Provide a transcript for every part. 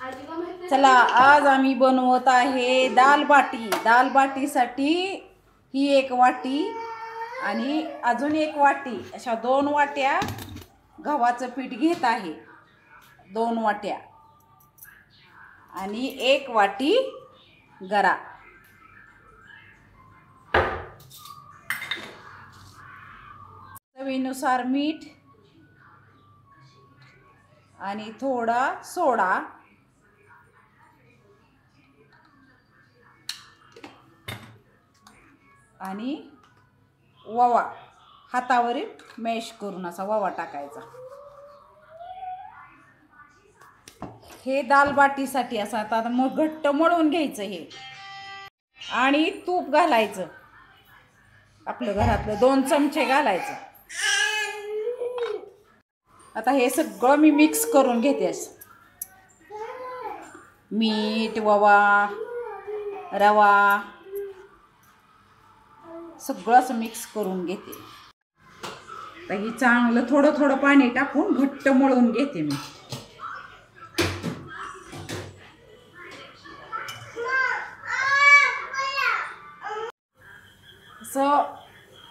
चला आज आम्ही बनवत आहे दाल बाटी। दाल बाटीसाठी ही एक वाटी आणि अजून एक वाटी अशा 2 वाट्या गव्हाचं पीठ घेत आहे। 2 वाट्या आणि 1 वाटी गरा। चवीनुसार मीठ आणि थोडा सोडा आणि ववा हातावर मॅश करून असा ववा टाकायचा। हे दाल बाटीसाठी असं आता मग घट्ट मळून घ्यायचं हे आणि तूप घालायचं। आपलं घरातलं 2 चमचे घालायचं। आता हे सगळं मी मिक्स करून घेते। मीठ, ववा, रवा सगळं असं मिक्स करून घेते। आता ही चांगलं थोडं थोडं पाणी टाकून घट्ट मळून घेते मी। असं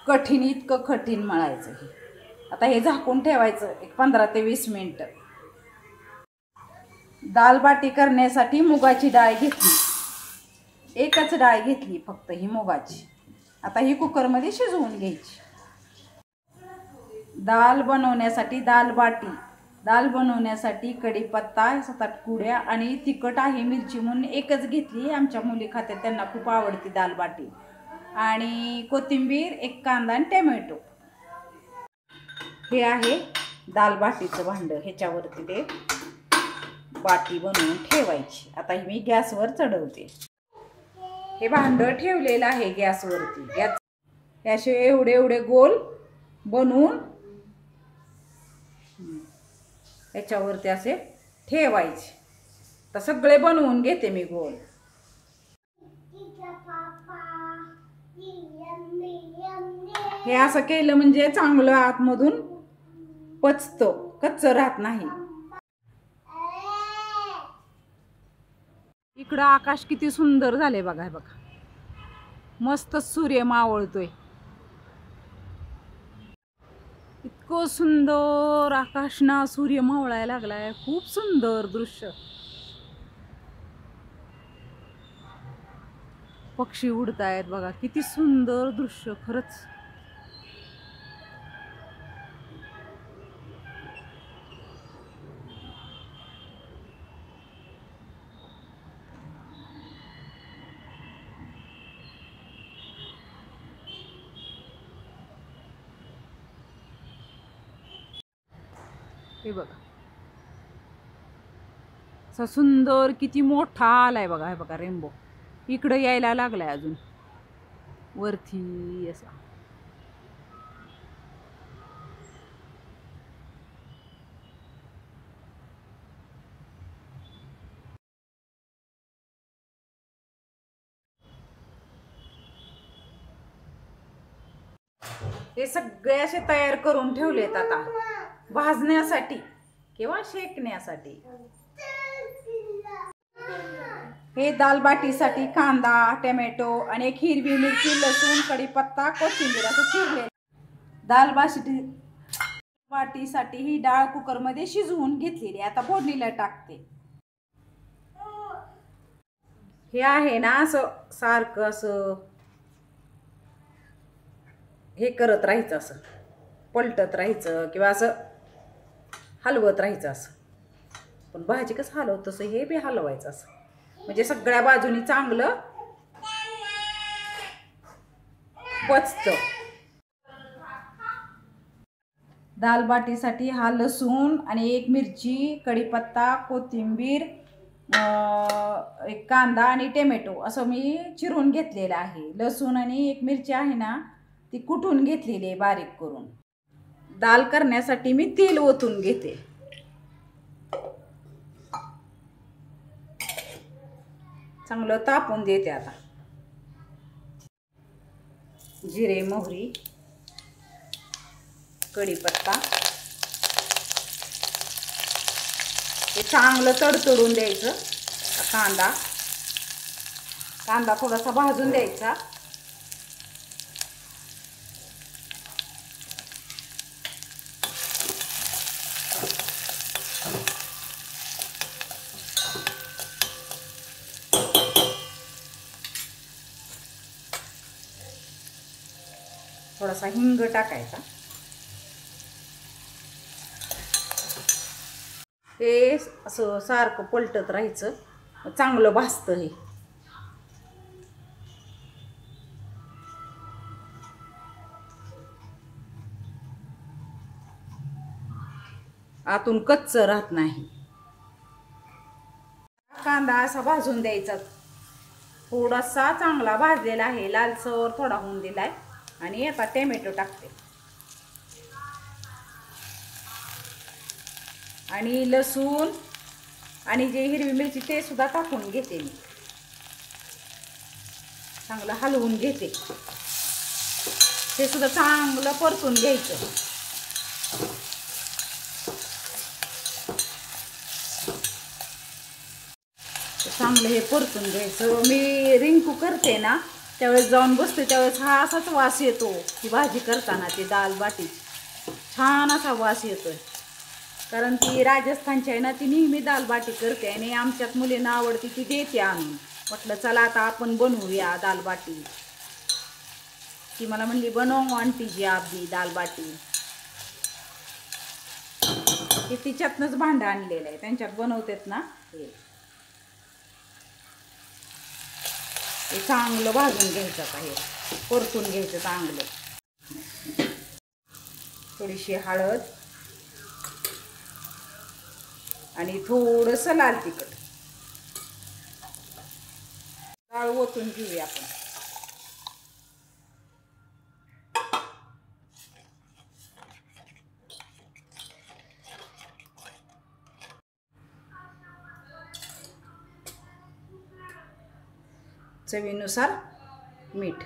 कठीण इतकं कठीण मळायचं हे। आता हे झाकून ठेवायचं एक 15 ते 20 मिनिटं। दाल बाटी करण्यासाठी मुगाची डाळ घेतली, एकच डाळ घेतली फक्त ही मुगाची। आता ही कुकरमध्ये शिजवून घ्यायची। दाल बनवण्यासाठी दाल बनवण्यासाठी कढीपत्ता 7-8 कुड्या आणि तिखट आहे मिरची म्हणून एकच घेतली। आमच्या मुली खात्यात, त्यांना खूप आवडते दाल बाटी। आणि कोथिंबीर, 1 कांदा आणि टोमॅटो। हे आहे दाल बाटीचं भांडं, ह्याच्यावरती ते बाटी बनवून ठेवायची। आता ही मी गॅसवर चढवते। हे भांडं ठेवलेलं आहे गॅसवरती। असे एवढे गोल बनवून याच्यावरती असे ठेवायचे। तर सगळे बनवून घेते मी गोल। हे असं केलं म्हणजे चांगलं आतमधून पचतं, कच्चं राहत नाही। इकडं आकाश किती सुंदर झाले बघा। हे बघा मस्त सूर्य मावळतोय। इतकं सुंदर आकाश ना, सूर्य मावळायला लागलाय। खूप सुंदर दृश्य। पक्षी उडतायत बघा, किती सुंदर दृश्य खरंच। हे बघा असा सुंदर किती मोठा आलाय बघा। हे बघा रेनबो इकडे यायला लागलाय अजून वरती असा। हे सगळे असे तयार करून ठेवलेत आता भाजण्यासाठी किंवा शेकण्यासाठी। हे दाल बाटीसाठी कांदा, टोमॅटो आणि 1 हिरवी मिरची, लसूण, कढीपत्ता, कोथिंबीर असं चिरले। दाल बाटीसाठी ही डाळ कुकरमध्ये शिजवून घेतलेली। आता फोडणीला टाकते। हे आहे ना असं सारखं असं हे करत राहायचं, असं पलटत राहायचं किंवा असं हलवत राहायचं असं। पण भाजी कसं हलवत तसं हे बी हलवायचं असं, म्हणजे सगळ्या बाजूनी चांगलं पचतं। दाल बाटीसाठी हा लसूण आणि 1 मिरची, कढीपत्ता, कोथिंबीर, 1 कांदा आणि टोमॅटो असं मी चिरून घेतलेलं आहे। लसूण आणि 1 मिरची आहे ना, ती कुटून घेतलेली आहे बारीक करून। दाल करण्यासाठी मी तेल ओतून घेते। चांगलं तापून देते। आता जिरे, मोहरी, कढीपत्ता, हे चांगलं तडतडून द्यायचं. कांदा थोडासा भाजून द्यायचा. थोडासा हिंग टाकायचा. हे असं सारखं पलटत राहायचं. चांगलं भाजतं हे. आतून कच्च राहत नाही. कांदा असा भाजून द्यायचा. थोडासा चांगला भाजलेला आहे, लालसर थोडा होऊन दिलाय. आणि आता टोमॅटो टाकते आणि लसूण आणि जे हिरवी मिरची ते सुद्धा टाकून घेते मी. चांगलं हलवून घेते. ते सुद्धा चांगलं परतून घ्यायचं. चांगलं हे परतून घ्यायचं. मी रिंकू करते ना त्यावेळेस जाऊन बसते, त्यावेळेस हा असाच वास येतो. ही भाजी करताना ती दाल बाटी छान असा वास येतोय. कारण ती राजस्थानची आहे ना, ती नेहमी दाल बाटी करते आणि आमच्यात मुलींना आवडती, ती देते आणून. म्हटलं चला आता आपण बनवूया दाल बाटी. ती मला म्हणली बनव आंटी जी आप भी दाल बाटी. हे तिच्यातनंच भांडं आणलेलं आहे, त्यांच्यात बनवतात ना. हे चांगलं भाजून घ्यायचं. आता हे परतून घ्यायचं चांगलं. थोडीशी हळद आणि थोडंसं लाल तिखट. डाळ ओतून घेऊया आपण. चवीनुसार मीठ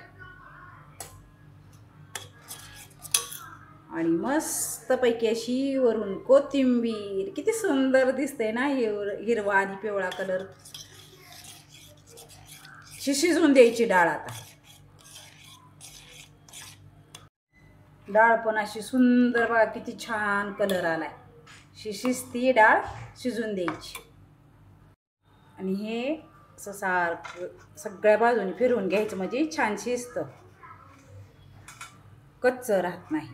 आणि मस्तपैकी अशी वरून कोथिंबीर. किती सुंदर दिसते ना हिरवा आणि पिवळा कलर. शिजवून द्यायची डाळ. आता डाळ पण अशी सुंदर बघा, किती छान कलर आलाय. शिजती डाळ शिजून द्यायची. आणि हे असं सारखं सगळ्या बाजूने फिरवून घ्यायचं, म्हणजे छान शिजतं, कच्च राहत नाही.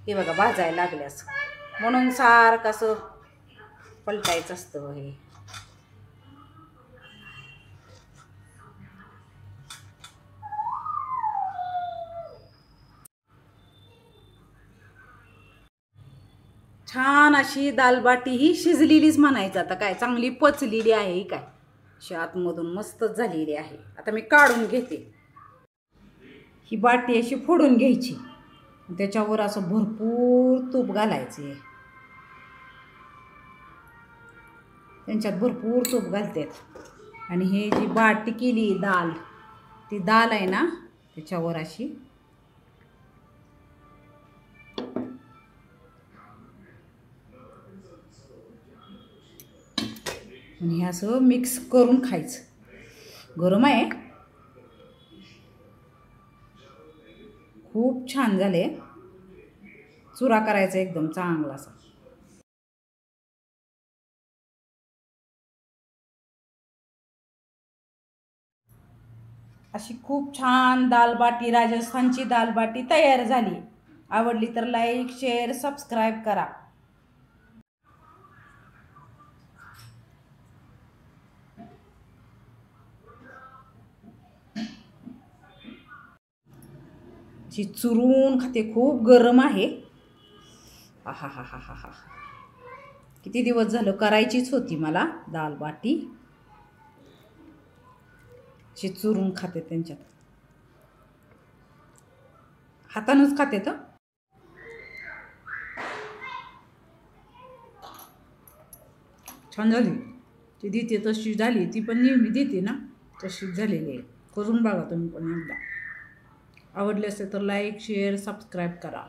हे बघा भाजायला लागले असं, म्हणून सारखं असं पलटायचं असतं हे. छान अशी दाल बाटी ही शिजलेलीच म्हणायचं. आता काय चांगली पचलेली आहे काय, अशी आतमधून मस्तच झालेली आहे. आता मी काढून घेते. ही बाटी अशी फोडून घ्यायची, त्याच्यावर असं भरपूर तूप घालायचे. त्यांच्यात भरपूर तूप घालतात. आणि हे जी बाटी केली दाल, ती दाल आहे ना त्याच्यावर अशी आणि हे असं मिक्स करून खायचं. गरम आहे, खूप छान झाले. चुरा करायचा एकदम चांगला असा. अशी खूप छान दाल बाटी, राजस्थानची दाल बाटी तयार झाली. आवडली तर लाईक, शेअर, सबस्क्राईब करा. अशी चुरून खाते. खूप गरम आहे. आहा हा हा हा हा. किती दिवस झालं करायचीच होती मला दाल बाटी. अशी चुरून खाते, त्यांच्यात हातानंच खाते. तर छान झाली. ती देते तशी झाली, ती पण नेहमी देते ना तशीच झालेली आहे. करून बघा तुम्ही पण एकदा. आवडले असेल तर लाईक शेअर सबस्क्राईब करा.